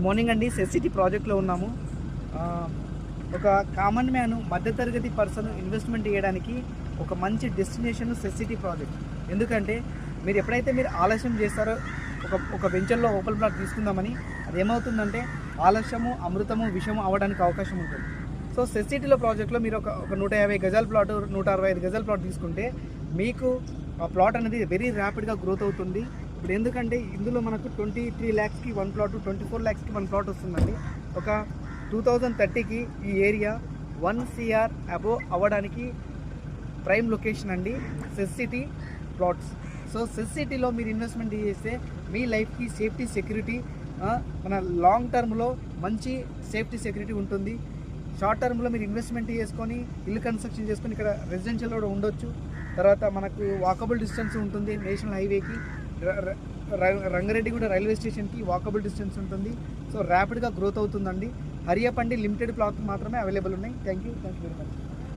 Good morning అండి. సెస్ city ప్రాజెక్ట్లో ఉన్నాము. ఒక కామన్ మ్యాన్, మధ్యతరగతి పర్సన్ ఇన్వెస్ట్మెంట్ చేయడానికి ఒక మంచి డెస్టినేషన్ సెస్ సిటీ ప్రాజెక్ట్. ఎందుకంటే మీరు ఎప్పుడైతే ఆలస్యం చేస్తారో ఒక వెంచర్లో ఓపెన్ ప్లాట్ తీసుకుందామని, అది ఏమవుతుందంటే ఆలస్యము అమృతము విషము అవ్వడానికి అవకాశం ఉంటుంది. సో సెస్ సిటీలో ప్రాజెక్ట్లో మీరు ఒక 150 గజాల ప్లాట్, 165 గజాల ప్లాట్ తీసుకుంటే మీకు ఆ ప్లాట్ అనేది వెరీ ర్యాపిడ్గా గ్రోత్ అవుతుంది. ఇప్పుడు ఎందుకంటే ఇందులో మనకు 23 lakhsకి 1 ప్లాట్, 24 lakhsకి 1 ప్లాట్ వస్తుందండి. ఒక 2030కి ఈ ఏరియా 1 CR అబోవ్ అవ్వడానికి ప్రైమ్ లొకేషన్ అండి సెస్ సిటీ ప్లాట్స్. సో సెస్ సిటీలో మీరు ఇన్వెస్ట్మెంట్ చేస్తే మీ లైఫ్కి సేఫ్టీ సెక్యూరిటీ, మన లాంగ్ టర్మ్లో మంచి సేఫ్టీ సెక్యూరిటీ ఉంటుంది. షార్ట్ టర్మ్లో మీరు ఇన్వెస్ట్మెంట్ చేసుకొని ఇల్లు కన్స్ట్రక్షన్ చేసుకొని ఇక్కడ రెసిడెన్షియల్ కూడా ఉండొచ్చు. తర్వాత మనకు వాకబుల్ డిస్టెన్స్ ఉంటుంది. నేషనల్ హైవేకి, రంగారెడ్డిగూడ రైల్వే స్టేషన్కి వాకబుల్ డిస్టెన్స్ ఉంటుంది. సో ర్యాపిడ్గా గ్రోత్ అవుతుందండి. హరియప్ అండి లిమిటెడ్ ప్లాట్ మాత్రమే అవైలబుల్ ఉన్నాయి. Thank you very much.